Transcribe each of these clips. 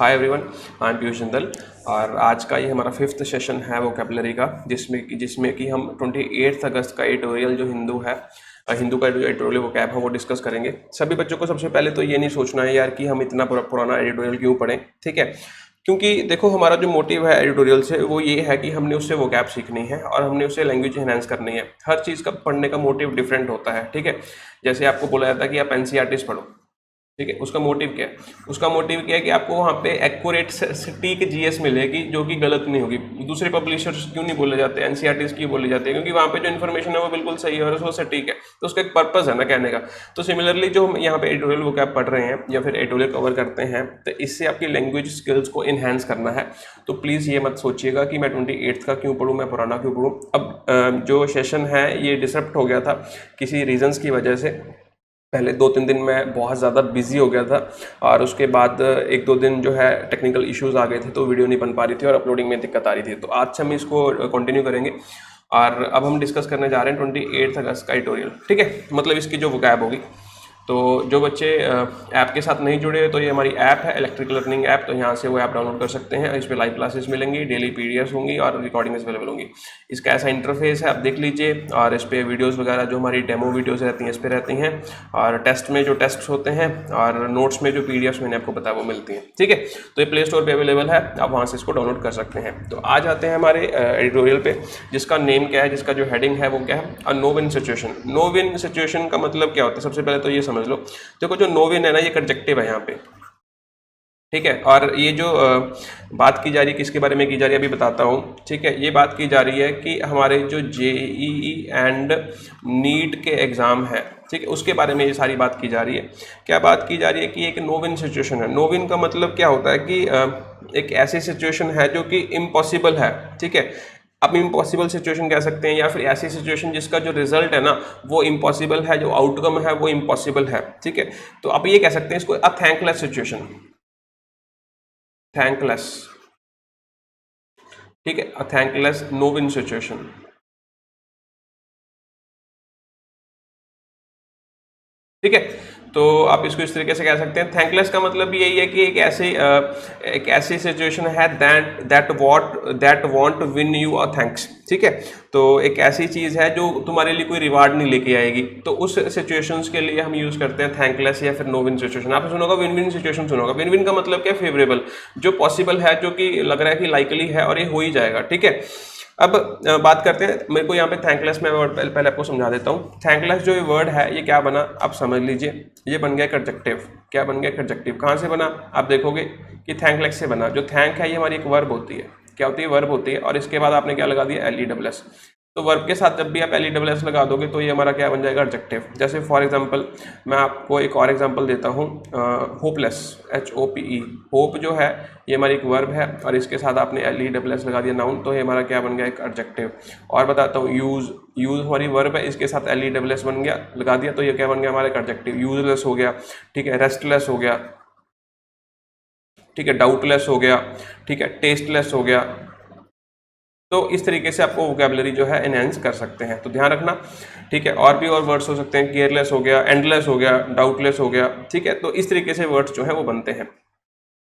Hi everyone, I am Piyush Jindal और आज का ये हमारा 5th सेशन है वोकेबलरी का, जिसमें कि हम 28 अगस्त का एडिटोरियल जो हिंदू का जो एडिटोरियल वोकैब है वो डिस्कस करेंगे। सभी बच्चों को सबसे पहले तो ये नहीं सोचना है यार कि हम इतना पुराना एडिटोरियल क्यों पढ़ें, ठीक है। क्योंकि देखो हमारा जो मोटिव है एडिटोरियल से वो ये है कि हमने उससे वोकैब सीखनी है और हमने उससे लैंग्वेज एनहांस करनी है। हर चीज़ का पढ़ने का मोटिव डिफरेंट होता है, ठीक है। जैसे आपको बोला जाता है कि आप एनसीईआरटी पढ़ो, ठीक है। उसका मोटिव क्या है? उसका मोटिव क्या है कि आपको वहाँ पे एक्यूरेट सटीक जीएस मिलेगी जो कि गलत नहीं होगी। दूसरे पब्लिशर्स क्यों नहीं बोले जाते, एनसीईआरटीज़ क्यों बोले जाते हैं? क्योंकि वहाँ पे जो इन्फॉर्मेशन है वो बिल्कुल सही है और वो सटीक है, तो उसका एक पर्पस है ना कहने का। तो सिमिलरली जो हम यहाँ पे एडिटोरियल वोकैब पढ़ रहे हैं या फिर एडिटोरियल कवर करते हैं, तो इससे आपकी लैंग्वेज स्किल्स को इन्हांस करना है। तो प्लीज़ ये मत सोचिएगा कि मैं 28 का क्यों पढ़ूँ, मैं पुराना क्यों पढ़ूँ। अब जो सेशन है ये डिसरप्ट हो गया था किसी रीजंस की वजह से। पहले 2-3 दिन मैं बहुत ज़्यादा बिजी हो गया था और उसके बाद 1-2 दिन जो है टेक्निकल इश्यूज आ गए थे, तो वीडियो नहीं बन पा रही थी और अपलोडिंग में दिक्कत आ रही थी। तो आज से हम इसको कंटिन्यू करेंगे और अब हम डिस्कस करने जा रहे हैं 28 अगस्त का एडिटोरियल, ठीक है। मतलब इसकी जो वोकैब होगी। तो जो बच्चे ऐप के साथ नहीं जुड़े तो ये हमारी ऐप है इलेक्ट्रिकल लर्निंग ऐप, तो यहाँ से वो ऐप डाउनलोड कर सकते हैं। इस पर लाइव क्लासेस मिलेंगी, डेली पीडीएफ होंगी और रिकॉर्डिंग्स अवेलेबल होंगी। इसका ऐसा इंटरफेस है, आप देख लीजिए। और इस पर वीडियोस वगैरह जो हमारी डेमो वीडियोस रहती हैं इस पर रहती हैं, और टेस्ट में जो टेस्ट होते हैं और नोट्स में जो पीडीएफ मैंने आपको बताया वो मिलती हैं, ठीक है। तो ये प्ले स्टोर पर अवेलेबल है, आप वहाँ से इसको डाउनलोड कर सकते हैं। तो आ जाते हैं हमारे एडिटोरियल पे, जिसका नेम क्या है, जिसका जो हेडिंग है वो क्या है, a no win situation. No win situation का मतलब क्या होता है? सबसे पहले तो ये समझ लो। देखो जो नो विन है ना, ये एडजेक्टिव है यहाँ पे, ठीक है। और ये जो बात की जा रही है किसके बारे में की जा रही है अभी बताता हूँ, ठीक है। ये बात की जा रही है कि हमारे जो जेईई एंड नीट के एग्ज़ाम है, ठीक है, उसके बारे में ये सारी बात की जा रही है। क्या बात की जा रही है कि एक नो विन सिचुएशन है। नो विन का मतलब क्या होता है कि एक ऐसी सिचुएशन है जो कि इम्पॉसिबल है, ठीक है। आप इम्पॉसिबल सिचुएशन कह सकते हैं या फिर ऐसी सिचुएशन जिसका जो रिजल्ट है ना वो इम्पॉसिबल है, जो आउटकम है वो इम्पॉसिबल है, ठीक है। तो आप ये कह सकते हैं इसको अ थैंकलेस सिचुएशन, थैंकलेस, ठीक है, a thankless no win situation, ठीक है। तो आप इसको इस तरीके से कह सकते हैं। थैंकलेस का मतलब यही है कि एक ऐसी सिचुएशन है that want win you a thanks, ठीक है। तो एक ऐसी चीज़ है जो तुम्हारे लिए कोई रिवार्ड नहीं लेके आएगी, तो उस सिचुएशंस के लिए हम यूज़ करते हैं थैंकलेस या फिर नो विन सिचुएशन। आपने सुना होगा विन विन सिचुएशन, सुना होगा। विन विन का मतलब क्या? फेवरेबल, जो पॉसिबल है, जो कि लग रहा है कि लाइकली है और ये हो ही जाएगा, ठीक है। अब बात करते हैं। मेरे को यहाँ पे थैंकलेस में वर्ड पहले आपको समझा देता हूँ। थैंकलेस जो ये वर्ड है ये क्या बना, आप समझ लीजिए। ये बन गया एडजेक्टिव। क्या बन गया? एडजेक्टिव। कहाँ से बना? आप देखोगे कि थैंकलेस से बना। जो थैंक है ये हमारी एक वर्ब होती है। क्या होती है? वर्ब होती है। और इसके बाद आपने क्या लगा दिया? LESS। तो वर्ब के साथ जब भी आप LESS लगा दोगे तो ये हमारा क्या बन जाएगा? एडजेक्टिव। जैसे फॉर एग्जांपल मैं आपको एक और एग्जांपल देता हूँ, होपलेस, HOPE। होप जो है ये हमारी एक वर्ब है और इसके साथ आपने LESS लगा दिया, नाउन, तो ये हमारा क्या बन गया? एक एडजेक्टिव। और बताता हूँ, यूज हमारी वर्ब है, इसके साथ LESS बन गया, लगा दिया, तो ये क्या बन गया? हमारा एक एडजेक्टिव। यूजलेस हो गया, ठीक है। रेस्टलेस हो गया, ठीक है। डाउटलेस हो गया, ठीक है। टेस्टलेस हो गया। तो इस तरीके से आपको वोकैबुलरी जो है एनहेंस कर सकते हैं, तो ध्यान रखना, ठीक है। और भी और वर्ड्स हो सकते हैं, केयरलेस हो गया, एंडलेस हो गया, डाउटलेस हो गया, ठीक है। तो इस तरीके से वर्ड्स जो है वो बनते हैं।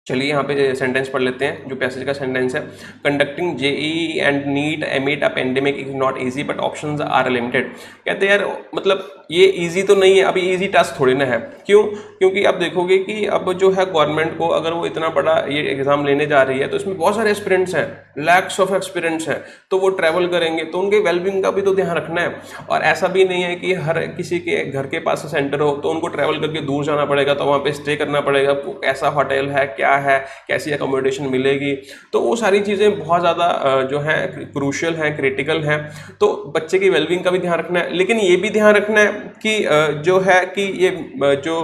चलिए यहाँ पे सेंटेंस पढ़ लेते हैं। जो पैसेज का सेंटेंस है, conducting JEE and NEET amid a pandemic is not easy but options are limited. कहते हैं यार मतलब ये इजी तो नहीं है, अभी इजी टास्क थोड़ी ना है। क्यों? क्योंकि आप देखोगे कि अब जो है गवर्नमेंट को अगर वो इतना बड़ा ये एग्जाम लेने जा रही है तो इसमें बहुत सारे एस्पिरेंट्स हैं, लैक्स ऑफ एक्सपीरियंस हैं, तो वो ट्रैवल करेंगे तो उनके वेलबींग का भी तो ध्यान रखना है। और ऐसा भी नहीं है कि हर किसी के घर के पास सेंटर हो तो उनको ट्रैवल करके दूर जाना पड़ेगा, तो वहाँ पे स्टे करना पड़ेगा, कैसा होटल है, क्या है, कैसी अकोमोडेशन मिलेगी, तो वो सारी चीज़ें बहुत ज़्यादा जो है क्रूशियल हैं, क्रिटिकल हैं। तो बच्चे की वेलबींग का भी ध्यान रखना है, लेकिन ये भी ध्यान रखना है कि जो है कि ये जो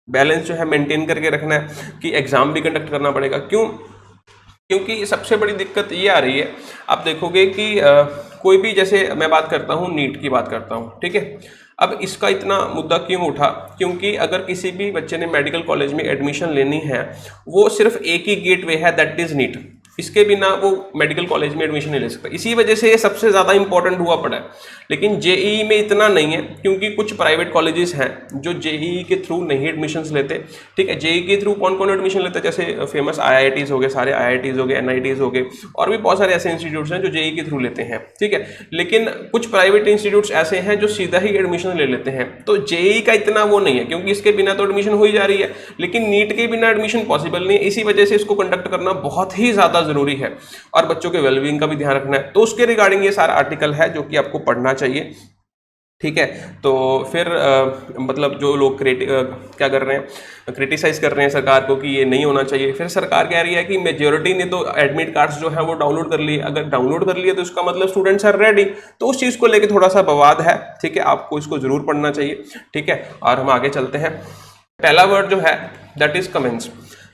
बैलेंस जो है मेंटेन करके रखना है कि एग्ज़ाम भी कंडक्ट करना पड़ेगा। क्यों? क्योंकि सबसे बड़ी दिक्कत ये आ रही है, आप देखोगे कि कोई भी, जैसे मैं बात करता हूँ, नीट की बात करता हूँ, ठीक है। अब इसका इतना मुद्दा क्यों उठा? क्योंकि अगर किसी भी बच्चे ने मेडिकल कॉलेज में एडमिशन लेनी है, वो सिर्फ एक ही गेटवे है, दैट इज नीट। इसके बिना वो मेडिकल कॉलेज में एडमिशन नहीं ले सकता। इसी वजह से ये सबसे ज़्यादा इंपॉर्टेंट हुआ पड़ा है। लेकिन जेईई में इतना नहीं है, क्योंकि कुछ प्राइवेट कॉलेजेस हैं जो जेईई के थ्रू नहीं एडमिशन्स लेते। ठीक है, जेईई के थ्रू कौन कौन एडमिशन लेते हैं, जैसे फेमस आईआईटीज हो गए, सारे आईआईटीज हो गए, एनआईटीज हो गए, और भी बहुत सारे ऐसे इंस्टीट्यूट्स हैं जो जेईई के थ्रू लेते हैं। ठीक है, लेकिन कुछ प्राइवेट इंस्टीट्यूट्स ऐसे हैं जो सीधा ही एडमिशन ले लेते हैं। तो जेईई का इतना वो नहीं है, क्योंकि इसके बिना तो एडमिशन हो ही जा रही है, लेकिन नीट के बिना एडमिशन पॉसिबल नहीं है। इसी वजह से इसको कंडक्ट करना बहुत ही ज़्यादा जरूरी है, और बच्चों के वेलबींग का भी ध्यान रखना है। तो उसके रिगार्डिंग ये सारा आर्टिकल है जो कि आपको पढ़ना चाहिए। ठीक है, तो फिर मतलब जो लोग क्या कर रहे हैं, क्रिटिसाइज कर रहे हैं सरकार को कि ये नहीं होना चाहिए, फिर सरकार कह रही है कि मेजोरिटी ने तो एडमिट कार्ड्स जो है वो डाउनलोड कर लिए। अगर डाउनलोड कर लिए तो इसका मतलब स्टूडेंट्स आर रेडी। तो उस चीज़ को लेके थोड़ा सा बवाद है। ठीक है, आपको इसको जरूर पढ़ना चाहिए। ठीक है, और हम आगे चलते हैं। पहला वर्ड जो है दैट इज कमेंस।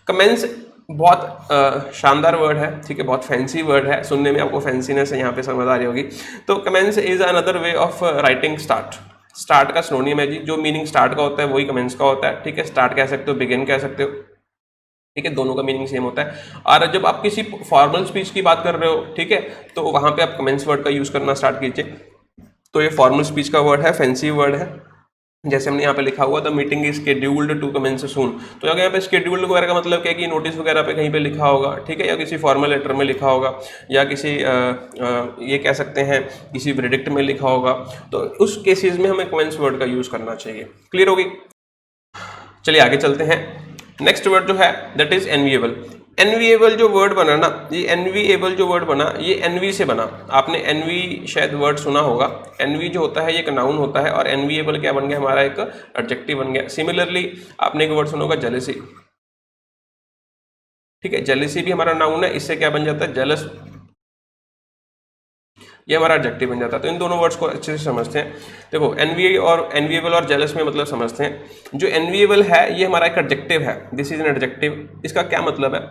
कमेंस बहुत शानदार वर्ड है। ठीक है, बहुत फैंसी वर्ड है, सुनने में आपको फैंसीनेस है यहाँ पे समझ आ रही होगी। तो commence is another way of writing start. Start का सिनोनिम है जी, जो मीनिंग स्टार्ट का होता है वही कमेंस का होता है। ठीक है, स्टार्ट कह सकते हो, बिगिन कह सकते हो। ठीक है, दोनों का मीनिंग सेम होता है। और जब आप किसी फॉर्मल स्पीच की बात कर रहे हो, ठीक है, तो वहाँ पे आप कमेंस वर्ड का यूज करना स्टार्ट कीजिए। तो ये फॉर्मल स्पीच का वर्ड है, फैंसी वर्ड है। जैसे हमने यहाँ पे लिखा हुआ the meeting is scheduled to commence soon. तो अगर यहाँ पे शेड्यूल्ड वगैरह का मतलब क्या है कि नोटिस वगैरह पे कहीं पे लिखा होगा। ठीक है, या किसी फॉर्मल लेटर में लिखा होगा, या किसी ये कह सकते हैं किसी वर्डिक्ट में लिखा होगा। तो उस केसेस में हमें कमेंस वर्ड का यूज करना चाहिए। क्लियर होगी? चलिए आगे चलते हैं। नेक्स्ट वर्ड जो है दैट इज एनविएबल। एनविएबल जो वर्ड बना ना, ये एनविएबल जो वर्ड बना, ये एनवी से बना। आपने एनवी शायद वर्ड सुना होगा। एनवी जो होता है ये एक नाउन होता है, और एनविएबल क्या बन गया, हमारा एक एडजेक्टिव बन गया। सिमिलरली आपने एक वर्ड सुना होगा जेलेसी। ठीक है, जेलेसी भी हमारा नाउन है, इससे क्या बन जाता है, जेलस, ये हमारा एडजेक्टिव बन जाता है। तो इन दोनों वर्ड्स को अच्छे से समझते हैं। देखो, एनवी और एनविएबल और जेलस में मतलब समझते हैं। जो एनविएबल है ये हमारा एक एडजेक्टिव है, दिस इज एन एडजेक्टिव। इसका क्या मतलब है,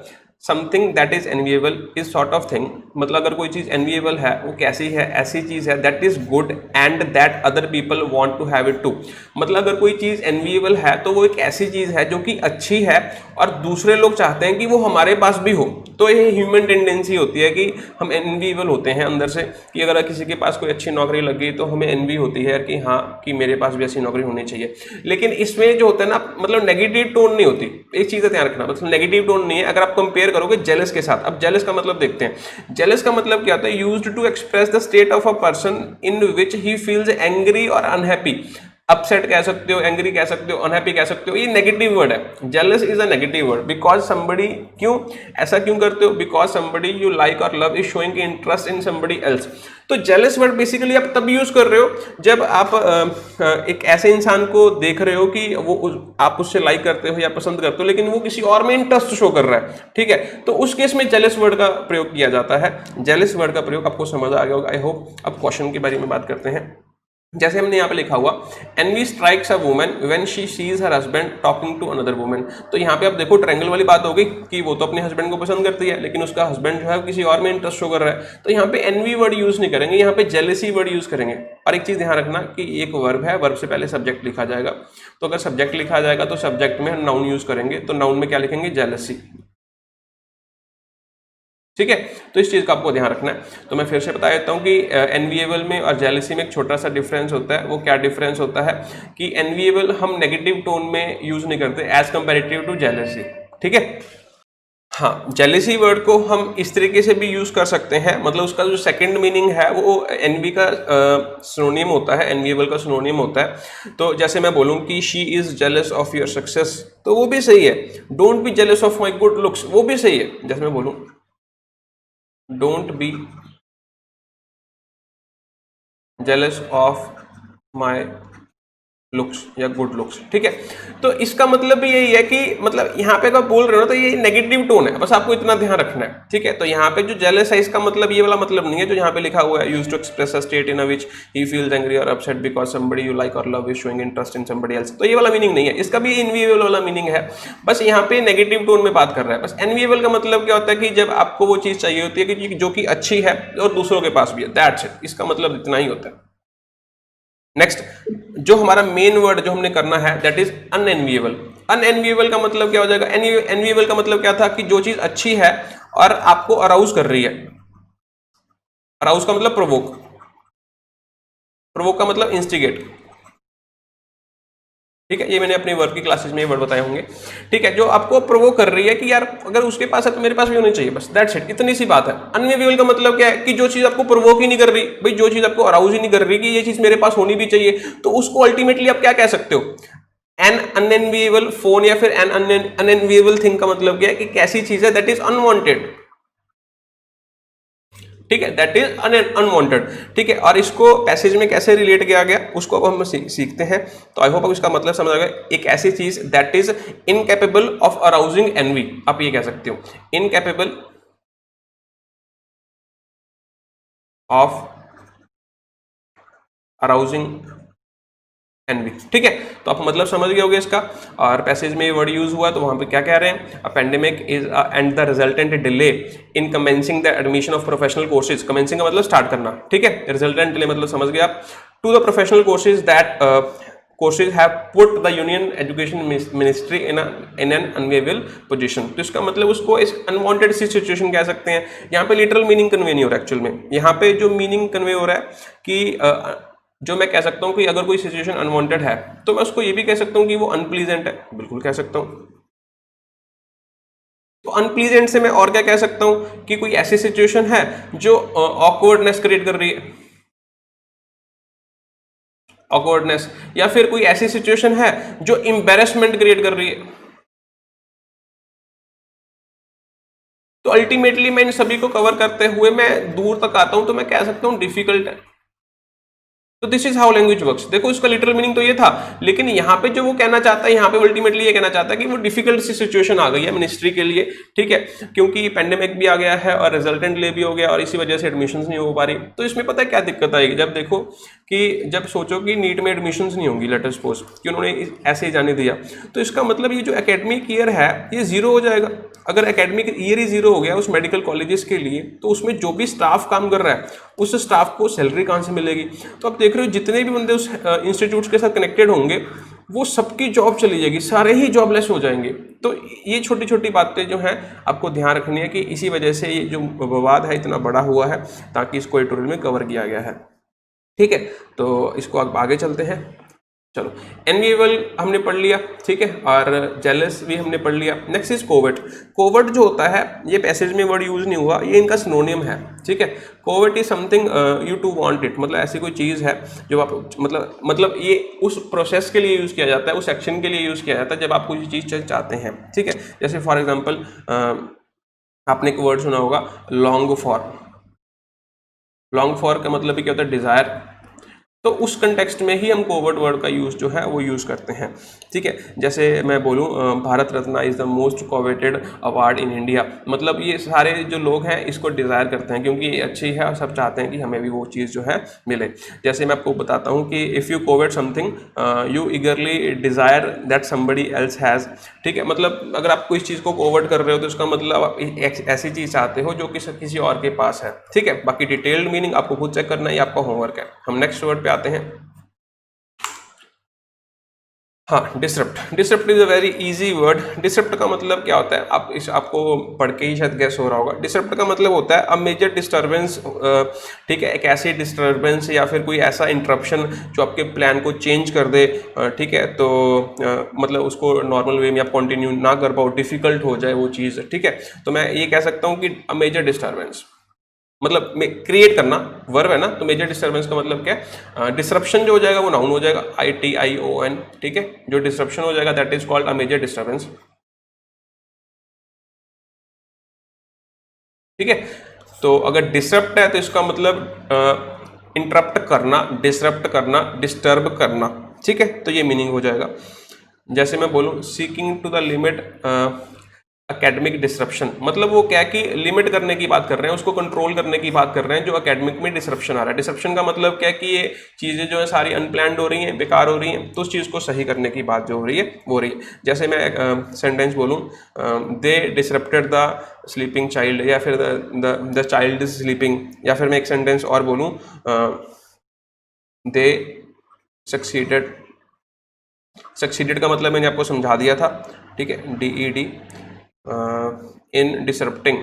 something that is enviable is sort of thing. मतलब अगर कोई चीज एनविएबल है वो कैसी है, ऐसी चीज है that is good and that other people want to have it too. मतलब अगर कोई चीज एनविएबल है तो वो एक ऐसी चीज है जो कि अच्छी है और दूसरे लोग चाहते हैं कि वो हमारे पास भी हो। तो ये ह्यूमन टेंडेंसी होती है कि हम एनविएबल होते हैं अंदर से, कि अगर किसी के पास कोई अच्छी नौकरी लग गई तो हमें एनवी होती है कि हाँ कि मेरे पास भी ऐसी नौकरी होनी चाहिए। लेकिन इसमें जो होता है ना, मतलब नेगेटिव टोन नहीं होती। एक चीज का ध्यान रखना, मतलब नेगेटिव टोन नहीं है। अगर आप कंपेयर करोगे जेलस के साथ, अब जेलस का मतलब देखते हैं। जेलस का मतलब क्या होता है, used to express the state of a person in which he feels angry और अनहैप्पी। अपसेट कह सकते हो, एंग्री कह सकते हो, अनहैप्पी कह सकते हो। ये नेगेटिव वर्ड है। Jealous is a negative word because somebody, क्यों ऐसा क्यों करते हो, बिकॉज समबडी यू लाइक और love is showing interest in somebody else. तो जेलस वर्ड बेसिकली आप तब यूज कर रहे हो जब आप एक ऐसे इंसान को देख रहे हो कि वो आप उससे लाइक करते हो या पसंद करते हो, लेकिन वो किसी और में इंटरेस्ट शो कर रहा है। ठीक है, तो उस केस में जेलस वर्ड का प्रयोग किया जाता है। जेलस वर्ड का प्रयोग आपको समझ आ गया होगा, आई होप। अब क्वेश्चन के बारे में बात करते हैं। जैसे हमने यहाँ पे लिखा हुआ, envy strikes a woman when she sees her husband talking to another woman. तो यहाँ पे आप देखो ट्रायंगल वाली बात हो गई कि वो तो अपने हस्बैंड को पसंद करती है, लेकिन उसका हस्बैंड जो है वो किसी और में इंटरेस्ट शो कर रहा है। तो यहाँ पे एनवी वर्ड यूज नहीं करेंगे, यहाँ पे जेलेसी वर्ड यूज करेंगे। और एक चीज ध्यान रखना कि एक वर्ब है, वर्ब से पहले सब्जेक्ट लिखा जाएगा। तो अगर सब्जेक्ट लिखा जाएगा तो सब्जेक्ट में हम नाउन यूज करेंगे। तो नाउन में क्या लिखेंगे, जेलेसी। ठीक है, तो इस चीज का आपको ध्यान रखना है। तो मैं फिर से बता देता हूं कि एनविएबल में और जेलेसी में एक छोटा सा डिफरेंस होता है। वो क्या डिफरेंस होता है कि एनविएबल हम नेगेटिव टोन में यूज नहीं करते एज कंपैरेटिव टू जेलेसी। ठीक है, हाँ, जेलेसी वर्ड को हम इस तरीके से भी यूज कर सकते हैं। मतलब उसका जो सेकंड मीनिंग है वो एनवी का सिनोनिम होता है, एनविएबल का सिनोनिम होता है। तो जैसे मैं बोलूं कि she is jealous of your success, तो वो भी सही है। Don't be jealous of my good looks, वो भी सही है। जैसे मैं बोलूं don't be jealous of my looks या गुड लुक्स। ठीक है, तो इसका मतलब भी यही है कि मतलब यहाँ पे अगर बोल रहे हो तो ये नेगेटिव टोन है, बस आपको इतना ध्यान रखना है। ठीक है, तो यहाँ पे जो जेलस है इसका मतलब ये वाला मतलब नहीं है जो यहाँ पे लिखा हुआ है, used to express a state in which he feels angry और upset because somebody you like और love is showing interest in somebody else. तो ये वाला मीनिंग नहीं है, इसका भी इनविएबल वाला मीनिंग है। बस यहाँ पे नेगेटिव टोन में बात कर रहा है। बस एनविएबल का मतलब क्या होता है कि जब आपको वो चीज चाहिए होती है कि जो कि अच्छी है और दूसरों के पास भी है, दैट्स इट। इसका मतलब इतना ही होता है। नेक्स्ट जो हमारा मेन वर्ड जो हमने करना है दैट इज अनएनविएबल। अनएनविएबल का मतलब क्या हो जाएगा? एनविएबल का मतलब क्या था कि जो चीज अच्छी है और आपको अराउज कर रही है। अराउज का मतलब प्रोवोक, प्रोवोक का मतलब इंस्टिगेट। ठीक है, ये मैंने अपनी वर्क की क्लासेस में ये वर्ड बताए होंगे। ठीक है, जो आपको प्रोवोक कर रही है कि यार अगर उसके पास है तो मेरे पास भी होनी चाहिए, बस दैट्स इट, इतनी सी बात है। अनएनविएबल का मतलब क्या है कि जो चीज आपको प्रोवोक ही नहीं कर रही, भाई जो चीज आपको अराउज ही नहीं कर रही कि ये चीज मेरे पास होनी भी चाहिए, तो उसको अल्टीमेटली आप क्या कह सकते हो? एन अनएनविएबल फोन या फिर एन अनएनविएबल थिंग का मतलब क्या है कि कैसी चीज है दैट इज अनवांटेड। ठीक है, दैट इज अनवांटेड। ठीक है, और इसको पैसेज में कैसे रिलेट किया गया उसको अब हम सीखते हैं। तो आई होप इसका मतलब समझ आ गया। एक ऐसी चीज that is incapable of arousing envy, आप ये कह सकते हो, इनकैपेबल ऑफ अराउजिंग एनवी। ठीक है, तो आप मतलब समझ गए होगे इसका। और पैसेज में वर्ड यूज हुआ तो वहां पे क्या कह रहे हैं? अ pandemic is and the resultant delay in commencing the admission of professional courses. Commencing का मतलब स्टार्ट करना। ठीक है, रिजल्टेंट डिले मतलब समझ गए आप, to the professional courses that courses have put the union education ministry in an unviable position। तो इसका मतलब उसको इस अनवांटेड सी सिचुएशन कह सकते हैं। यहाँ पे लिटरल मीनिंग कन्वे नहीं हो रहा एक्चुअल में, यहाँ पे जो मीनिंग कन्वे हो रहा है कि जो मैं कह सकता हूँ कि अगर कोई सिचुएशन अनवांटेड है तो मैं उसको ये भी कह सकता हूँ कि वो अनप्लीजेंट है, बिल्कुल कह सकता हूँ। तो अनप्लीजेंट से मैं और क्या कह सकता हूँ कि कोई ऐसी सिचुएशन है जो ऑकवर्डनेस क्रिएट कर रही है, ऑकवर्डनेस, या फिर कोई ऐसी सिचुएशन है जो एम्बेरसमेंट क्रिएट कर रही है। तो अल्टीमेटली मैं इन सभी को कवर करते हुए मैं दूर तक आता हूं तो मैं कह सकता हूं डिफिकल्ट है। तो this is how language works. देखो इसका लिटरल मीनिंग तो ये था, लेकिन यहाँ पे जो वो कहना चाहता है, यहाँ पे अल्टीमेटली ये कहना चाहता है कि वो डिफिकल्ट सी सिचुएशन आ गई है मिनिस्ट्री के लिए। ठीक है, क्योंकि पेंडेमिक भी आ गया है और रिजल्टेंट ले भी हो गया और इसी वजह से एडमिशंस नहीं हो पा रही। तो इसमें पता है क्या दिक्कत आएगी? जब देखो कि जब सोचो कि नीट में एडमिशंस नहीं होंगी, लेट अस सपोज कि उन्होंने ऐसे ही जाने दिया, तो इसका मतलब ये जो एकेडमिक ईयर है ये जीरो हो जाएगा। अगर एकेडमिक ईयर ही जीरो हो गया उस मेडिकल कॉलेजेस के लिए, तो उसमें जो भी स्टाफ काम कर रहा है उस स्टाफ को सैलरी कहाँ से मिलेगी? तो आप देख रहे हो जितने भी बंदे उस इंस्टीट्यूट्स के साथ कनेक्टेड होंगे वो सबकी जॉब चली जाएगी, सारे ही जॉबलेस हो जाएंगे। तो ये छोटी छोटी बातें जो हैं आपको ध्यान रखनी है कि इसी वजह से ये जो विवाद है इतना बड़ा हुआ है, ताकि इसको एडिटोरियल में कवर किया गया है। ठीक है, तो इसको अब आगे चलते हैं। चलो, एनविएबल हमने पढ़ लिया, ठीक है, और जेलस भी हमने पढ़ लिया। Next is कोवेट। कोवेट जो होता है ये पैसेज में वर्ड यूज नहीं हुआ, ये इनका सिनोनियम है। ठीक है, covet is something you too want it, मतलब ऐसी कोई चीज़ है जो आप मतलब ये उस प्रोसेस के लिए यूज़ किया जाता है, उस एक्शन के लिए यूज़ किया जाता है जब आप कोई चीज़ चाहते हैं। ठीक है, जैसे फॉर एग्जाम्पल आपने एक वर्ड सुना होगा लॉन्ग फॉर। लॉन्ग फॉर का मतलब ही क्या होता है? डिज़ायर। तो उस कंटेक्स्ट में ही हम कोवर्ट वर्ड का यूज़ जो है वो यूज़ करते हैं। ठीक है, जैसे मैं बोलूँ Bharat Ratna is the most coveted award in India, मतलब ये सारे जो लोग हैं इसको डिज़ायर करते हैं क्योंकि ये अच्छी है और सब चाहते हैं कि हमें भी वो चीज़ जो है मिले। जैसे मैं आपको बताता हूँ कि if you covet something you eagerly desire that somebody else has. ठीक है, मतलब अगर आप कोई चीज़ को कोवर्ट कर रहे हो तो इसका मतलब आप एक ऐसी चीज़ चाहते हो जो किसी और के पास है। ठीक है, बाकी डिटेल्ड मीनिंग आपको खुद चेक करना है, ये आपका होमवर्क है। हम नेक्स्ट वर्ड पे आते हैं। हाँ, disrupt. Disrupt is a very easy word. Disrupt का मतलब क्या होता है? आपको पढ़ के ही शायद गैस हो रहा होगा। डिसरप्ट का मतलब होता है अ मेजर डिस्टर्बेंस। ठीक है, एक ऐसी डिस्टर्बेंस या फिर कोई ऐसा इंटरप्शन जो आपके प्लान को चेंज कर दे। ठीक है, तो मतलब उसको नॉर्मल वे में आप कंटिन्यू ना कर पाओ, डिफिकल्ट हो जाए वो चीज़। ठीक है, तो मैं ये कह सकता हूँ कि अ मेजर डिस्टर्बेंस मतलब क्रिएट करना वर्ब है ना, तो मेजर डिस्टर्बेंस का मतलब क्या है? डिसरप्शन जो हो जाएगा वो नाउन हो जाएगा, ITION। ठीक है, जो डिसरप्शन हो जाएगा that is called a major disturbance. ठीक है, तो अगर डिसरप्ट है तो इसका मतलब इंटरप्ट करना, डिसरप्ट करना, डिस्टर्ब करना। ठीक है, तो ये मीनिंग हो जाएगा। जैसे मैं बोलूँ seeking to the limit academic disruption, मतलब वो क्या कि लिमिट करने की बात कर रहे हैं, उसको कंट्रोल करने की बात कर रहे हैं जो एकेडमिक में डिसरप्शन आ रहा है। डिसरप्शन का मतलब क्या कि ये चीज़ें जो है सारी अनप्लान्ड हो रही हैं, बेकार हो रही हैं, तो उस चीज़ को सही करने की बात जो हो रही है वो हो रही है। जैसे मैं सेंटेंस बोलूँ दे डिसरप्टेड द स्लीपिंग चाइल्ड, या फिर द चाइल्ड इज स्लीपिंग, या फिर मैं एक सेंटेंस और बोलूँ दे सक्सीडेड सक्सीडेड का मतलब मैंने आपको समझा दिया था, ठीक है, DED, in disrupting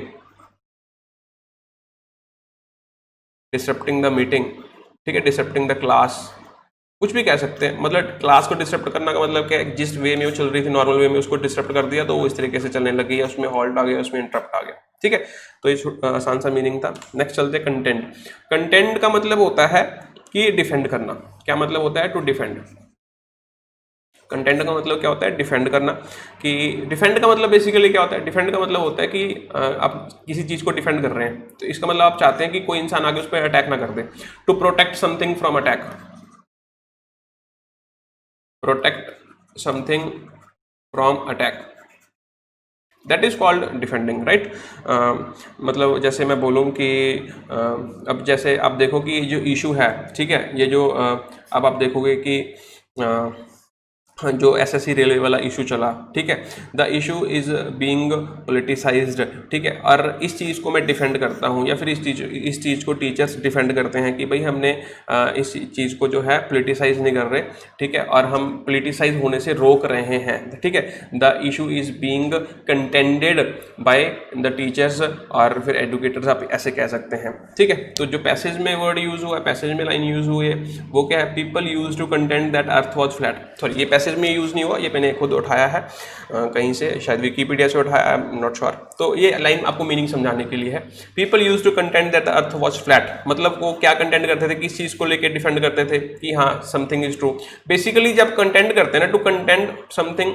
the meeting, ठीक है, डिसरप्टिंग द क्लास, कुछ भी कह सकते हैं। मतलब क्लास को डिसरप्ट करना का मतलब क्या है, जिस वे में वो चल रही थी नॉर्मल वे में उसको डिसरप्ट कर दिया तो वो इस तरीके से चलने लगी, या उसमें हॉल्ट आ गया, उसमें इंटरप्ट आ गया, ठीक है। तो ये आसान सा मीनिंग था। नेक्स्ट चलते हैं कंटेंट। कंटेंट का मतलब होता है कि डिफेंड करना। क्या मतलब होता है? To defend. कंटेंट का मतलब क्या होता है? डिफेंड करना। कि डिफेंड का मतलब बेसिकली क्या होता है? डिफेंड का मतलब होता है कि आप किसी चीज़ को डिफेंड कर रहे हैं, तो इसका मतलब आप चाहते हैं कि कोई इंसान आगे उस पर अटैक ना कर दे। To protect something from attack, protect something from attack, that is called defending, right. मतलब जैसे मैं बोलूँ कि अब जैसे आप देखो कि ये जो इशू है, ठीक है, ये जो अब आप देखोगे कि जो SSC रेलवे वाला इशू चला, ठीक है, the issue is being politicised, ठीक है, और इस चीज़ को मैं डिफेंड करता हूँ, या फिर इस चीज़ को टीचर्स डिफेंड करते हैं कि भाई हमने इस चीज़ को जो है पोलिटिसाइज नहीं कर रहे, ठीक है, और हम पोलिटिसाइज होने से रोक रहे हैं, ठीक है। The issue is being contended by the teachers, और फिर एडुकेटर्स, आप ऐसे कह सकते हैं, ठीक है। तो जो पैसेज में वर्ड यूज हुआ है, पैसेज में लाइन यूज हुई है, वो क्या है? People use to contend that earth was flat. Sorry, ये पैसेज में यूज नहीं हुआ, ये मैंने खुद उठाया है कहीं से, शायद विकीपीडिया से उठाया, आई एम नॉट श्योर। तो ये लाइन आपको मीनिंग समझाने के लिए है। People use to contend that the earth was flat, मतलब वो क्या कंटेंड करते थे, किस चीज को लेकर डिफेंड करते थे कि हाँ समथिंग इज ट्रू। बेसिकली जब कंटेंड करते हैं ना, टू कंटेंड समथिंग,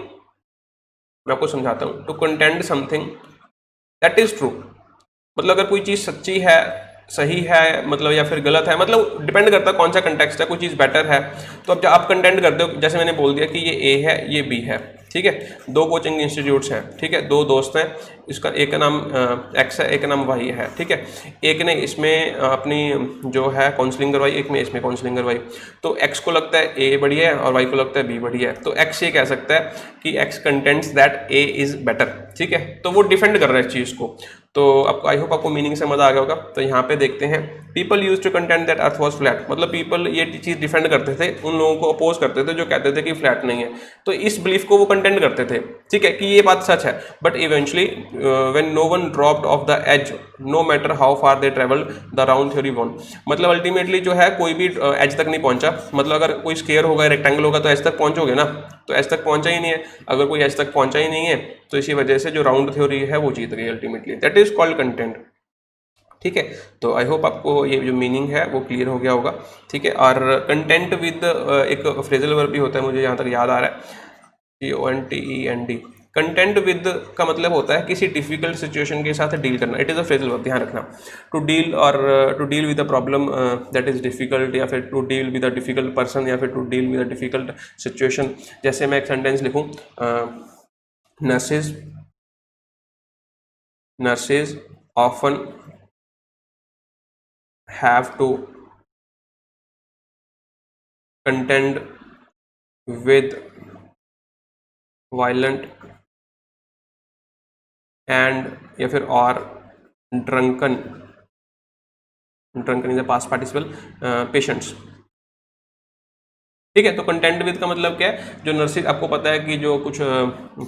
मैं आपको समझाता हूँ, to contend something that is true, मतलब अगर कोई चीज़ सच्ची है, सही है, मतलब या फिर गलत है, मतलब डिपेंड करता है कौन सा कंटेक्स्ट है, कोई चीज़ बेटर है। तो अब जब आप कंटेंट करते हो, जैसे मैंने बोल दिया कि ये ए है, ये बी है, ठीक है, दो कोचिंग इंस्टीट्यूट्स हैं, ठीक है, दो दोस्त हैं, इसका एक का नाम एक्स है, एक का नाम वाई है, ठीक है। एक ने इसमें अपनी जो है काउंसलिंग करवाई, एक में इसमें काउंसलिंग करवाई। तो एक्स को लगता है ए बढ़िया है और वाई को लगता है बी बढ़िया है, तो एक्स ये कह सकता है कि x contents that A is better, ठीक है। तो वो डिफेंड कर रहा है इस चीज़ को। तो आपको, आई होप आपको मीनिंग समझ आ गया होगा। तो यहाँ पे देखते हैं, people use to contend that earth was flat, मतलब पीपल ये चीज़ डिफेंड करते थे, उन लोगों को अपोज करते थे जो कहते थे कि फ्लैट नहीं है, तो इस बिलीफ को वो कंटेंट करते थे, ठीक है, कि ये बात सच है। But eventually when no one dropped off the edge, no matter how far they travelled, the round theory won, मतलब अल्टीमेटली जो है कोई भी एज तक नहीं पहुंचा। मतलब अगर कोई स्क्वायर होगा, रेक्टेंगल होगा, तो एज तक पहुंचोगे ना, तो एज तक पहुंचा ही नहीं है। अगर कोई एज तक पहुंचा ही नहीं है, तो इसी वजह से जो राउंड थ्योरी है वो जीत गई ultimately, that is called content, ठीक है। तो आई होप आपको ये जो मीनिंग है वो क्लियर हो गया होगा, ठीक है। और कंटेंट विद एक फ्रेजल वर्ब भी होता है, मुझे यहाँ तक याद आ रहा है, CONTEND। कंटेंट विद का मतलब होता है किसी डिफिकल्ट सिचुएशन के साथ डील करना, it is a phrasal verb, ध्यान रखना। टू डील, और to deal with a problem that is difficult, या फिर to deal with a difficult person, या फिर to deal with a difficult situation. जैसे मैं एक सेंटेंस लिखूँ, nurses often have to contend with violent and या फिर और drunken is the past participle patients, ठीक है। तो कंटेंट विद का मतलब क्या है? जो नर्सिस, आपको पता है कि जो कुछ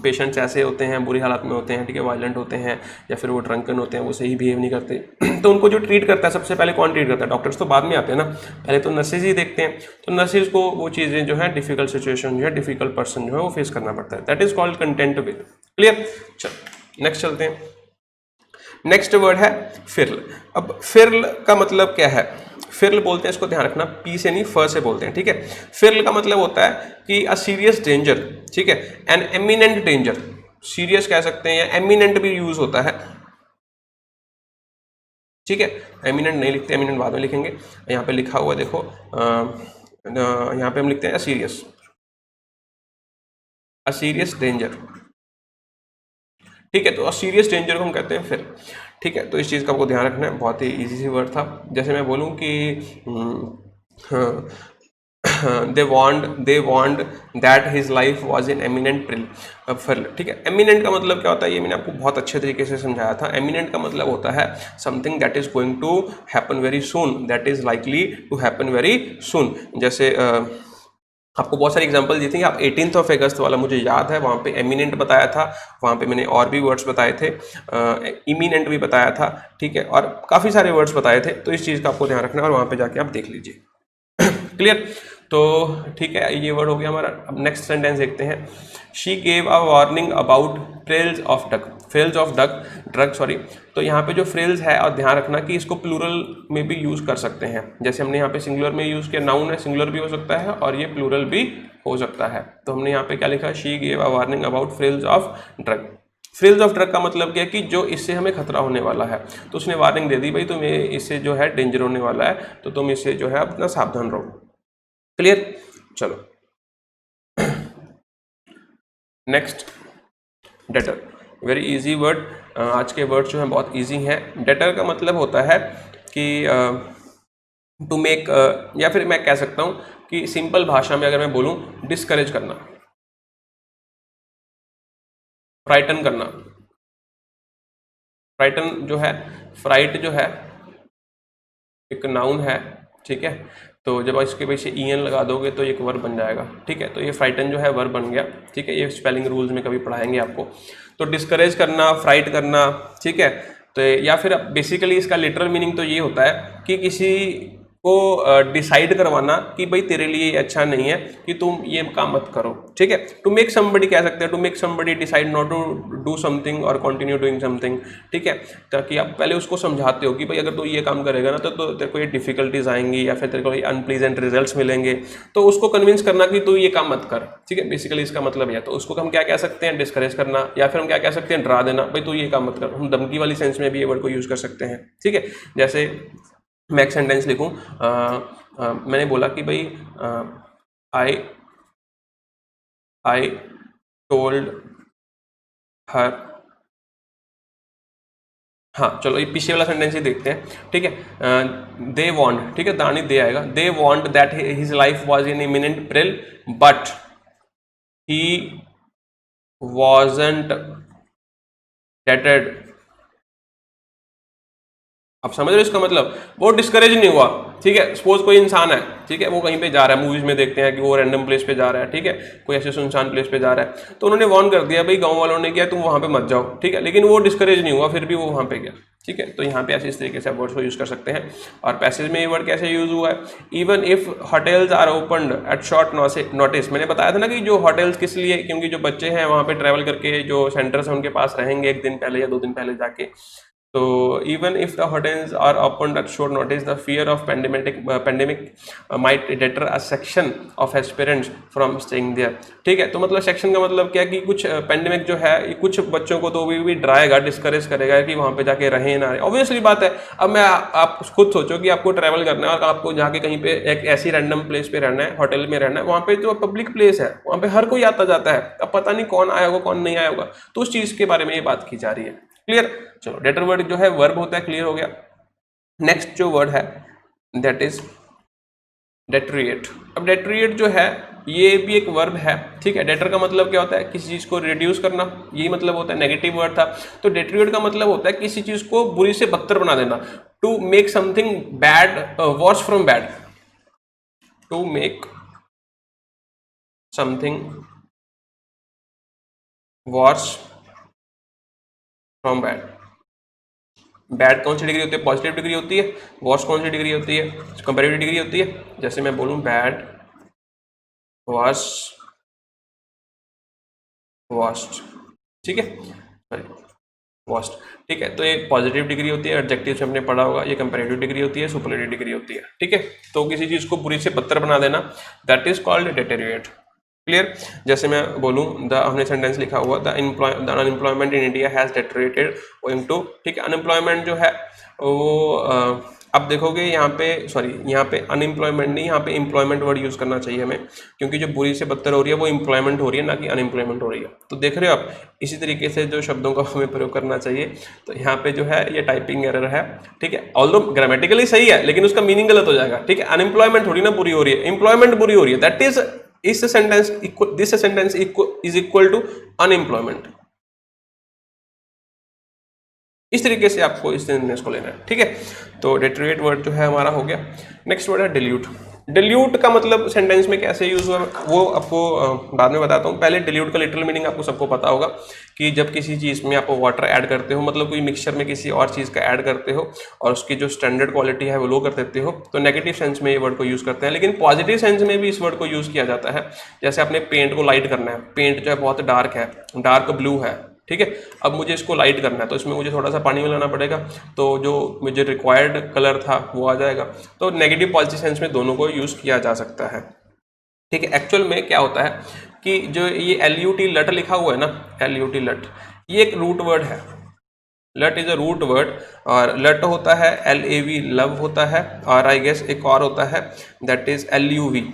पेशेंट्स ऐसे होते हैं, बुरी हालत में होते हैं, ठीक है, वायलेंट होते हैं, या फिर वो ड्रंकन होते हैं, वो सही बिहेव नहीं करते तो उनको जो ट्रीट करता है, सबसे पहले कौन ट्रीट करता है? डॉक्टर्स तो बाद में आते हैं ना, पहले तो नर्सिस ही देखते हैं। तो नर्सिस को वो चीज़ें जो है, डिफिकल्ट सिचुएशन जो है, डिफिकल्ट पर्सन जो है वो फेस करना पड़ता है, that is called content with. Clear? चलो नेक्स्ट चलते हैं। नेक्स्ट वर्ड है फिरल। अब फिरल का मतलब क्या है? फिरल बोलते हैं, इसको ध्यान रखना, पी से नहीं फ से बोलते हैं, ठीक है। फिरल का मतलब होता है कि अ सीरियस डेंजर, ठीक है, एन एमिनेंट डेंजर, सीरियस कह सकते हैं, या एमिनेंट भी यूज होता है, ठीक है। एमिनेंट नहीं लिखते, एमिनेंट बाद में लिखेंगे। यहाँ पे लिखा हुआ देखो, यहाँ पे हम लिखते हैं सीरियस, अ सीरियस डेंजर, ठीक है। तो सीरियस डेंजर को हम कहते हैं फिर, ठीक है। तो इस चीज़ का आपको ध्यान रखना है, बहुत ही इजी सी वर्ड था। जैसे मैं बोलूँ कि they want that his life was in eminent फिर, ठीक है। एमिनेंट का मतलब क्या होता है, ये मैंने आपको बहुत अच्छे तरीके से समझाया था। एमिनेंट का मतलब होता है something that is going to happen very soon, that is likely to happen very soon. जैसे आपको बहुत सारी एग्जांपल दी थी। आप 18 अगस्त वाला मुझे याद है, वहाँ पे एमिनेंट बताया था, वहाँ पे मैंने और भी वर्ड्स बताए थे, इमिनेंट भी बताया था, ठीक है, और काफ़ी सारे वर्ड्स बताए थे। तो इस चीज़ का आपको ध्यान रखना है और वहाँ पे जाके आप देख लीजिए। क्लियर? तो ठीक है, ये वर्ड हो गया हमारा। अब नेक्स्ट सेंटेंस देखते हैं। She gave a warning about frills of duck, frills of duck drug sorry. तो यहाँ पे जो फ्रिल्स है, और ध्यान रखना कि इसको प्लूरल में भी यूज़ कर सकते हैं। जैसे हमने यहाँ पे सिंगुलर में यूज़ किया, नाउन है, सिंगुलर भी हो सकता है और ये प्लूरल भी हो सकता है। तो हमने यहाँ पे क्या लिखा, she gave a warning about frills of drug. Frills of drug का मतलब क्या है कि जो इससे हमें खतरा होने वाला है, तो उसने वार्निंग दे दी, भाई तुम्हें इससे जो है डेंजर होने वाला है, तो तुम इससे जो है अपना सावधान रहो। क्लियर? चलो next, debtor. Very easy word. आज के वर्ड जो हैं बहुत इजी हैं। डेटर का मतलब होता है कि टू मेक, या फिर मैं कह सकता हूँ कि सिंपल भाषा में अगर मैं बोलूँ, डिस्करेज करना, फ्राइटन करना। फ्राइटन जो है, फ्राइट जो है एक नाउन है, ठीक है। तो जब इसके पीछे ईएन लगा दोगे तो एक वर्ब बन जाएगा, ठीक है। तो ये फ्राइटन जो है वर्ब बन गया, ठीक है। ये स्पेलिंग रूल्स में कभी पढ़ाएंगे आपको। तो डिस्करेज करना, फ्राइट करना, ठीक है। तो या फिर बेसिकली इसका लिटरल मीनिंग तो ये होता है कि किसी को डिसाइड करवाना कि भाई तेरे लिए ये अच्छा नहीं है, कि तुम ये काम मत करो, ठीक है। टू मेक समबडी कह सकते हैं, to make somebody decide not to do something और कंटिन्यू डूइंग समथिंग, ठीक है। ताकि आप पहले उसको समझाते हो कि भाई अगर तू ये काम करेगा ना तो तेरे को ये डिफिकल्टीज आएंगी या फिर तेरे को ये अनप्लीजेंट रिजल्ट्स मिलेंगे, तो उसको कन्विंस करना कि तू ये काम मत कर, ठीक है। बेसिकली इसका मतलब है। तो उसको हम क्या कह सकते हैं, डिस्करेज करना, या फिर हम क्या कह सकते हैं, डरा देना, भाई तू ये काम मत कर। हम धमकी वाली सेंस में भी ये वर्ड को यूज कर सकते हैं, ठीक है। जैसे मैं एक सेंटेंस लिखूं, मैंने बोला कि भाई आई आई टोल्ड हर, हाँ चलो ये पीछे वाला सेंटेंस ही देखते हैं, ठीक है। दे वॉन्ट, ठीक है, दानी दे आएगा। They warned that his life was in imminent peril but he wasn't डेटेड। आप समझ रहे हो इसका मतलब, वो डिस्करेज नहीं हुआ, ठीक है। सपोज कोई इंसान है, ठीक है, वो कहीं पे जा रहा है, मूवीज में देखते हैं कि वो रैंडम प्लेस पे जा रहा है, ठीक है, कोई ऐसे सुनसान प्लेस पे जा रहा है, तो उन्होंने वार्न कर दिया, भाई गांव वालों ने किया तुम वहां पे मत जाओ, ठीक है, लेकिन वो डिस्करेज नहीं हुआ, फिर भी वो वहां पे गया, ठीक है। तो यहाँ पे ऐसे इस तरीके से आप वर्ड्स को यूज कर सकते हैं। और पैसेज में ये वर्ड कैसे यूज हुआ है, even if hotels are opened at short notice. मैंने बताया था ना कि जो होटल्स किस लिए, क्योंकि जो बच्चे हैं वहाँ पे ट्रैवल करके जो सेंटर्स हैं उनके पास रहेंगे एक दिन पहले या 2 दिन पहले जाके। तो even if the hotels are opened at short notice, the fear of pandemic might deter a section of aspirants from staying there, ठीक है। तो मतलब सेक्शन का मतलब क्या है कि कुछ पेंडेमिक जो है कुछ बच्चों को तो भी डराएगा, डिस्करेज करेगा कि वहां पे जाके रहें ना रहें। ऑब्वियसली बात है। अब मैं आप खुद सोचो कि आपको ट्रैवल करना है और आपको जाके कहीं पे एक ऐसी रैंडम प्लेस पे रहना है, होटल में रहना है, वहां पे जो पब्लिक प्लेस है वहां पे हर कोई आता जाता है, अब पता नहीं कौन आया होगा कौन नहीं आया होगा, तो उस चीज के बारे में ये बात की जा रही है। क्लियर? चलो डेटर वर्ड जो है वर्ब होता है, क्लियर हो गया। नेक्स्ट जो वर्ड है दैट इज डेटरिएट। अब डेटरिएट जो है ये भी एक वर्ब है, ठीक है। डेटर का मतलब क्या होता है, किसी चीज को रिड्यूस करना, यही मतलब होता है। नेगेटिव वर्ड था, तो डेटरिएट का मतलब होता है किसी चीज को बुरी से बदतर बना देना। To make something bad worse from bad, to make something worse from bad. Bad कौन सी डिग्री होती है, पॉजिटिव डिग्री होती है। वर्स कौन सी डिग्री होती है, कंपैरेटिव डिग्री होती है। जैसे मैं बोलूं बैड, वर्स, वर्स्ट, ठीक है, सॉरी वर्स्ट, ठीक है। तो ये पॉजिटिव डिग्री होती है, एडजेक्टिव से हमने पढ़ा होगा। ये कंपैरेटिव डिग्री होती है, सुपरलेटिव डिग्री होती है, ठीक है। तो किसी चीज को बुरी से बदतर बना देना, that is called deteriorate. Clear? जैसे मैं बोलूं हमने सेंटेंस लिखा हुआ the unemployment in India has deteriorated owing to, ठीक है। अनएम्प्लॉयमेंट जो है वो अब देखोगे यहाँ पे, सॉरी यहाँ पे अनएम्प्लॉयमेंट नहीं, यहाँ पे एम्प्लॉयमेंट वर्ड यूज करना चाहिए हमें, क्योंकि जो बुरी से बदतर हो रही है वो एम्प्लॉयमेंट हो रही है, ना कि अनएम्प्लॉयमेंट हो रही है। तो देख रहे हो आप, इसी तरीके से जो शब्दों का हमें प्रयोग करना चाहिए। तो यहाँ पे जो है ये टाइपिंग एरर है, ठीक है। ऑल्दो ग्रामेटिकली सही है लेकिन उसका मीनिंग गलत हो जाएगा, ठीक है। अनएम्प्लॉयमेंट थोड़ी ना बुरी हो रही है, एम्प्लॉयमेंट बुरी हो रही है, दैट इज इस sentence this sentence is equal to unemployment. इस तरीके से आपको इस सेंटेंस को लेना है, ठीक है। तो डेटरेट वर्ड जो है हमारा हो गया। नेक्स्ट वर्ड है डिल्यूट। डिल्यूट का मतलब सेंटेंस में कैसे यूज हुआ वो आपको बाद में बताता हूँ। पहले डिल्यूट का लिटरल मीनिंग आपको सबको पता होगा कि जब किसी चीज़ में आप वाटर ऐड करते हो, मतलब कोई मिक्सचर में किसी और चीज़ का ऐड करते हो और उसकी जो स्टैंडर्ड क्वालिटी है वो लो कर देते हो, तो नेगेटिव सेंस में ये वर्ड को यूज़ करते हैं। लेकिन पॉजिटिव सेंस में भी इस वर्ड को यूज़ किया जाता है। जैसे आपने पेंट को लाइट करना है, पेंट जो है बहुत डार्क है, डार्क ब्लू है, ठीक है, अब मुझे इसको लाइट करना है तो इसमें मुझे थोड़ा सा पानी मिलाना पड़ेगा, तो जो मुझे रिक्वायर्ड कलर था वो आ जाएगा। तो नेगेटिव पॉजिटिव सेंस में दोनों को यूज़ किया जा सकता है, ठीक है। एक्चुअल में क्या होता है कि जो ये LUT लट लिखा हुआ है ना, LUT लट, ये एक रूट वर्ड है। लट इज अ रूट वर्ड, और लट होता है LAV लव होता है, और आई गेस एक और होता है दैट इज LUV,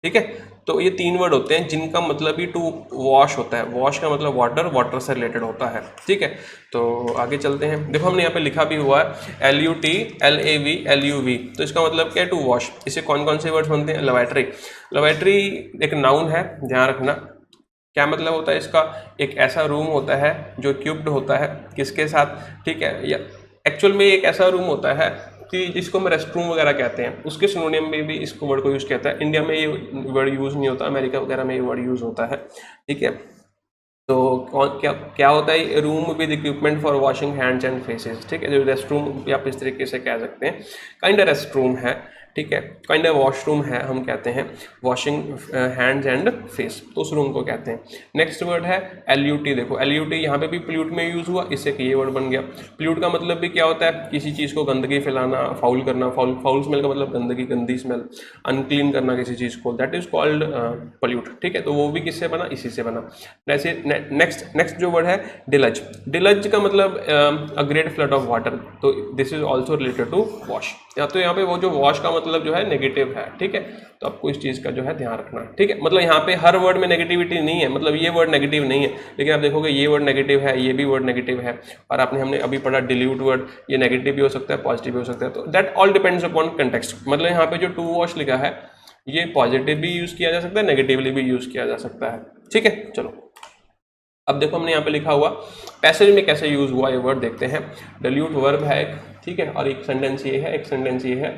ठीक है। तो ये तीन वर्ड होते हैं जिनका मतलब ही टू वॉश होता है। वॉश का मतलब वाटर, वाटर से रिलेटेड होता है, ठीक है। तो आगे चलते हैं, देखो हमने यहाँ पे लिखा भी हुआ है LUT LAV LUV, तो इसका मतलब क्या है, टू वॉश। इससे कौन कौन से वर्ड्स बनते हैं, लेबोरेटरी। लेबोरेटरी एक नाउन है, ध्यान रखना। क्या मतलब होता है इसका, एक ऐसा रूम होता है जो इक्विप्ड होता है किसके साथ, ठीक है, या एक्चुअल में एक ऐसा रूम होता है कि जिसको हम रेस्ट रूम वगैरह कहते हैं, उसके सिनोनिम में भी इसको वर्ड को यूज़ कहता है। इंडिया में ये वर्ड यूज़ नहीं होता, अमेरिका वगैरह में ये वर्ड यूज़ होता है, ठीक है। तो कौन क्या क्या होता है, room with equipment for washing hands and faces, ठीक है। जो रेस्ट रूम भी आप इस तरीके से कह सकते हैं, काइंड रेस्ट रूम है, ठीक है, काइंड वॉशरूम है, हम कहते हैं वॉशिंग हैंड्स एंड फेस, तो उस रूम को कहते हैं। नेक्स्ट वर्ड है LUT। देखो LUT यहाँ पे भी पोल्यूट में यूज़ हुआ, इससे कि ये वर्ड बन गया। पोल्यूट का मतलब भी क्या होता है, किसी चीज़ को गंदगी फैलाना, फाउल करना। फाउल फाउल स्मेल का मतलब गंदगी, गंदी स्मेल, अनक्लीन करना किसी चीज़ को, दैट इज कॉल्ड पोल्यूट, ठीक है। तो वो भी किससे बना, इसी से बना। जैसे नेक्स्ट जो वर्ड है डिलज। डिलज का मतलब a great flood of water, तो this is also related to wash. या तो यहाँ पे वो जो वॉश का मतलब जो है नेगेटिव है, ठीक है। तो आपको इस चीज़ का जो है ध्यान रखना है, ठीक है। मतलब यहाँ पे हर वर्ड में नेगेटिविटी नहीं है, मतलब ये वर्ड नेगेटिव नहीं है, लेकिन आप देखोगे ये वर्ड नेगेटिव है, ये भी वर्ड नेगेटिव है। और हमने अभी पढ़ा डिल्यूट वर्ड, ये नेगेटिव भी हो सकता है, पॉजिटिव भी हो सकता है। तो that all depends upon context. मतलब यहाँ पे जो टू वॉश लिखा है ये पॉजिटिव भी यूज़ किया जा सकता है, नेगेटिवली भी यूज़ किया जा सकता है, ठीक है। चलो अब देखो हमने यहाँ पे लिखा हुआ पैसेज में कैसे यूज हुआ ये वर्ड देखते हैं। डिल्यूट वर्ब है एक, ठीक है, और एक सेंटेंस ये है, एक सेंटेंस ये है,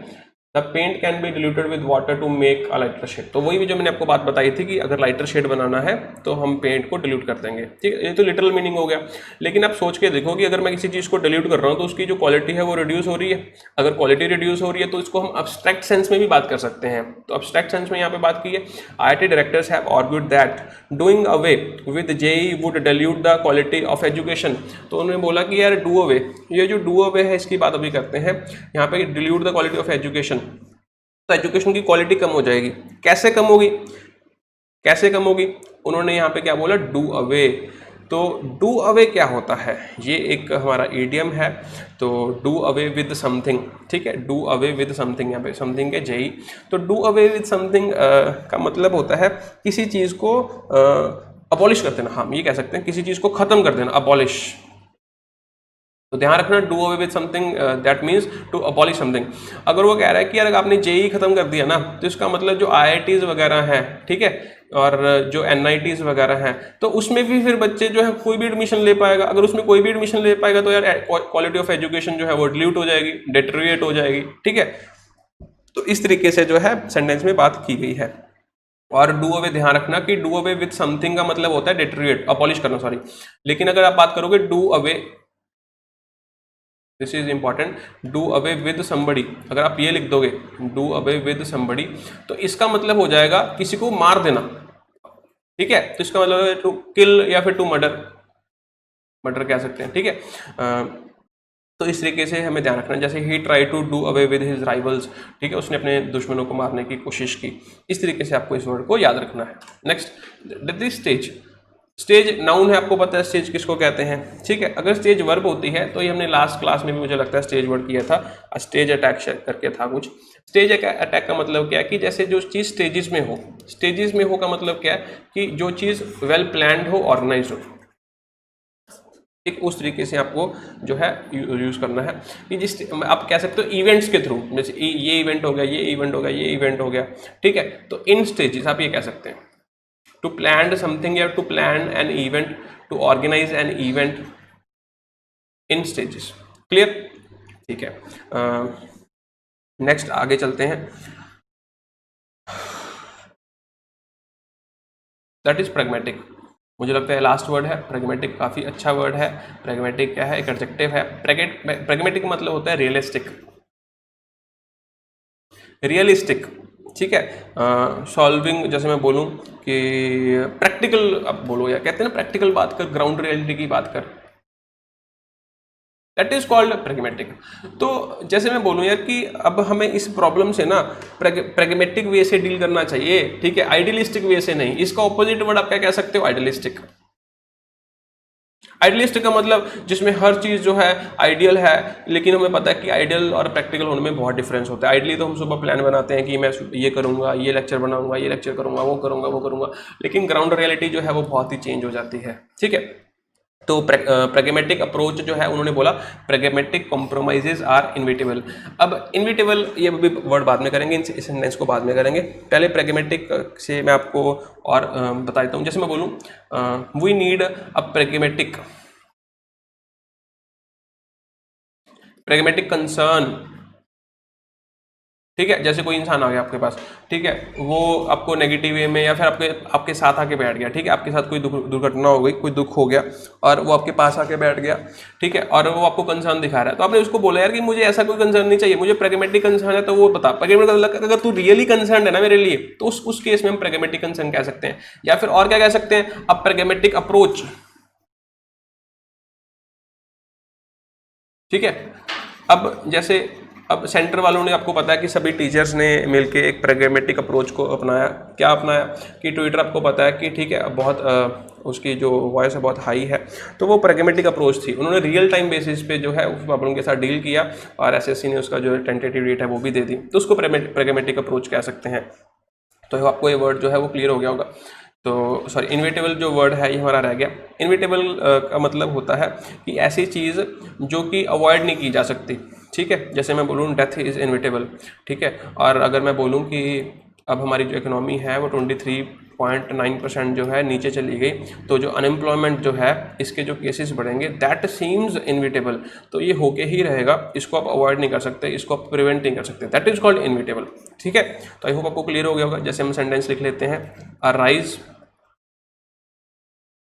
the paint can be diluted with water to make a lighter shade. तो वही भी जो मैंने आपको बात बताई थी कि अगर लाइटर शेड बनाना है तो हम पेंट को डिल्यूट कर देंगे, ठीक है। ये तो लिटरल मीनिंग हो गया। लेकिन आप सोच के देखो कि अगर मैं किसी चीज़ को डिल्यूट कर रहा हूँ तो उसकी जो क्वालिटी है वो रिड्यूस हो रही है। अगर क्वालिटी रिड्यूस हो रही है तो इसको हम अब्स्ट्रैक्ट सेंस में भी बात कर सकते हैं। तो अब्स्ट्रैक्ट सेंस में यहाँ पे बात की है, IIT directors have argued that doing away with JEE would dilute the quality of education. तो उन्होंने बोला कि यार डू अवे, ये जो डू अवे है इसकी बात अभी करते हैं यहाँ पे, dilute the quality of education, तो एजुकेशन की क्वालिटी कम हो जाएगी। कैसे कम होगी, कैसे कम होगी, उन्होंने यहाँ पे क्या बोला, डू अवे। तो डू अवे क्या होता है, ये एक हमारा ईडियम है। तो डू अवे विद समथिंग, ठीक है, डू अवे विद समथिंग, यहाँ पे समथिंग के JEE। तो डू अवे विद समथिंग का मतलब होता है किसी चीज़ को अबॉलिश कर देना, हम ये कह सकते हैं किसी चीज़ को ख़त्म कर देना, अबॉलिश। तो ध्यान रखना, do away with something that means to abolish something. अगर वो कह रहा है कि यार आपने JEE खत्म कर दिया ना, तो इसका मतलब जो IITs वगैरह हैं, ठीक है, और जो NITs वगैरह हैं, तो उसमें भी फिर बच्चे जो है कोई भी एडमिशन ले पाएगा। अगर उसमें कोई भी एडमिशन ले पाएगा तो यार क्वालिटी ऑफ एजुकेशन जो है वो डिल्यूट हो जाएगी, डेटेरिएट हो जाएगी, ठीक है। तो इस तरीके से जो है सेंटेंस में बात की गई है। और डू अवे, ध्यान रखना कि डू अवे विद समथिंग का मतलब होता है डेटेरिएट, अबॉलिश करना, सॉरी। लेकिन अगर आप बात करोगे do away, this is important, do away with somebody, अगर आप ये लिख दोगे डू अवे विद समबडी, तो इसका मतलब हो जाएगा किसी को मार देना, ठीक है। तो इसका मतलब है टू किल या फिर टू मर्डर, मर्डर कह सकते हैं, ठीक है। तो इस तरीके से हमें ध्यान रखना, जैसे he try to do away with his rivals, ठीक है, उसने अपने दुश्मनों को मारने की कोशिश की। इस तरीके से आपको इस वर्ड को याद रखना है। Next, this stage. Stage noun है, आपको पता है स्टेज किसको कहते हैं, ठीक है। अगर स्टेज वर्ब होती है तो ये हमने लास्ट क्लास में भी मुझे लगता है स्टेज वर्ड किया था, स्टेज अटैक करके था कुछ। स्टेज अटैक का मतलब क्या है कि जैसे जो चीज़ स्टेजेस में हो, स्टेजेस में हो का मतलब क्या है कि जो चीज़ वेल प्लान्ड हो, ऑर्गेनाइज हो, ठीक, उस तरीके से आपको जो है यूज़ करना है। कि जिस आप कह सकते हो इवेंट्स के थ्रू, जैसे ये इवेंट हो गया, ये इवेंट हो गया, ये इवेंट हो गया, ठीक है। तो इन स्टेजेस आप ये कह सकते हैं, टू प्लान समथिंग या to plan an event, to organise an event in stages. Clear, ठीक है। नेक्स्ट आगे चलते हैं। That is pragmatic. मुझे लगता है लास्ट वर्ड है प्रैग्मेटिक, काफ़ी अच्छा वर्ड है। प्रैग्मेटिक क्या है, एक एडजेक्टिव है। प्रैग्मेटिक मतलब होता है रियलिस्टिक, रियलिस्टिक, ठीक है। सॉल्विंग, जैसे मैं बोलूँ कि प्रैक्टिकल, अब बोलो या कहते हैं ना प्रैक्टिकल बात कर, ग्राउंड रियलिटी की बात कर, दैट इज कॉल्ड प्रैग्मेटिक। तो जैसे मैं बोलूँ यार कि अब हमें इस प्रॉब्लम से ना प्रैग्मेटिक वे से डील करना चाहिए, ठीक है, आइडियलिस्टिक वे से नहीं। इसका ऑपोजिट वर्ड आप क्या कह सकते हो, आइडियलिस्टिक। आइडियलिस्टिक का मतलब जिसमें हर चीज़ जो है आइडियल है, लेकिन हमें पता है कि आइडियल और प्रैक्टिकल होने में बहुत डिफरेंस होता है। आइडियली तो हम सुबह प्लान बनाते हैं कि मैं ये करूंगा, ये लेक्चर बनाऊंगा, ये लेक्चर करूंगा, वो करूंगा, वो करूंगा, लेकिन ग्राउंड रियलिटी जो है वो बहुत ही चेंज हो जाती है, ठीक है। तो प्रैग्मेटिक अप्रोच जो है, उन्होंने बोला प्रैग्मेटिक कॉम्प्रोमाइजेज आर इनविटेबल। अब इनविटेबल ये भी वर्ड बाद में करेंगे, इस सेंटेंस को बाद में करेंगे। पहले प्रैग्मेटिक से मैं आपको और बता देता हूँ। जैसे मैं बोलूँ we need a pragmatic concern, ठीक है। जैसे कोई इंसान आ गया आपके पास, ठीक है, वो आपको नेगेटिव वे में या फिर आपके आपके साथ आके बैठ गया, ठीक है, आपके साथ कोई दुर्घटना हो गई, कोई दुख हो गया और वो आपके पास आके बैठ गया, ठीक है, और वो आपको कंसर्न दिखा रहा है, तो आपने उसको बोला यार कि मुझे ऐसा कोई कंसर्न नहीं चाहिए, मुझे प्रैग्मेटिक कंसर्न है। तो वो बता, प्रैग्मेटिक अगर तू रियली कंसर्न है ना मेरे लिए, तो उस केस में हम प्रैग्मेटिक कंसर्न कह सकते हैं। या फिर और क्या कह सकते हैं, अब प्रैग्मेटिक अप्रोच, ठीक है। अब जैसे अब सेंटर वालों ने, आपको पता है कि सभी टीचर्स ने मिलके एक प्रैग्मेटिक अप्रोच को अपनाया। क्या अपनाया कि ट्विटर, आपको पता है कि ठीक है, बहुत उसकी जो वॉइस है बहुत हाई है, तो वो प्रैग्मेटिक अप्रोच थी। उन्होंने रियल टाइम बेसिस पे जो है उस प्रॉब्लम के साथ डील किया और एसएससी ने उसका जो टेंटेटिव डेट है वो भी दे दी, तो उसको प्रैग्मेटिक अप्रोच कह सकते हैं। तो आपको ये वर्ड जो है वो क्लियर हो गया होगा। तो सॉरी, इनविटेबल जो वर्ड है ये हमारा रह गया। इनविटेबल का मतलब होता है कि ऐसी चीज़ जो कि अवॉइड नहीं की जा सकती, ठीक है। जैसे मैं बोलूँ डेथ इज़ इनविटेबल, ठीक है। और अगर मैं बोलूँ कि अब हमारी जो इकोनॉमी है वो 23.9% जो है नीचे चली गई, तो जो अनएम्प्लॉयमेंट जो है इसके जो केसेस बढ़ेंगे, दैट सीम्स इनविटेबल, तो ये होके ही रहेगा, इसको आप अवॉइड नहीं कर सकते, इसको आप प्रिवेंट नहीं कर सकते, दैट इज कॉल्ड इनविटेबल, ठीक है। तो आई होप आपको क्लियर हो गया होगा। जैसे हम सेंटेंस लिख लेते हैं, a rise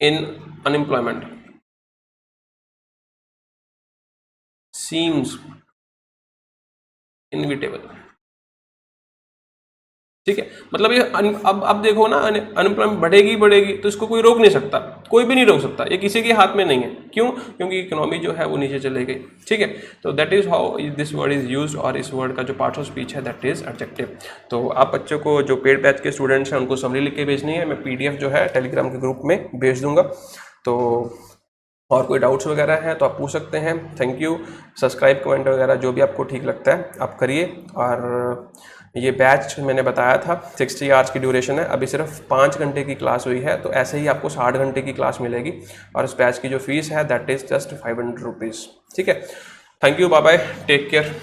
in unemployment seems inevitable, ठीक है। मतलब ये अब देखो ना, अनएम्प्लॉयमेंट बढ़ेगी बढ़ेगी, तो इसको कोई रोक नहीं सकता, कोई भी नहीं रोक सकता, ये किसी के हाथ में नहीं है। क्यों? क्योंकि इकोनॉमी जो है वो नीचे चले गई, ठीक है। तो that is how this word is used, और इस वर्ड का जो पार्ट ऑफ स्पीच है दैट इज एडजेक्टिव। तो आप बच्चों को, जो पेड बैच के स्टूडेंट्स हैं, उनको समरी लिख के भेजनी है, मैं पीडीएफ जो है टेलीग्राम के ग्रुप में भेज दूंगा। तो और कोई डाउट्स वगैरह हैं तो आप पूछ सकते हैं। Thank you. सब्सक्राइब, कमेंट वगैरह जो भी आपको ठीक लगता है आप करिए। और ये बैच मैंने बताया था 60 आवर्स की ड्यूरेशन है, अभी सिर्फ 5 घंटे की क्लास हुई है, तो ऐसे ही आपको 60 घंटे की क्लास मिलेगी। और इस बैच की जो फीस है दैट इज़ जस्ट 500 रुपीज़, ठीक है। Thank you, bye bye, take care.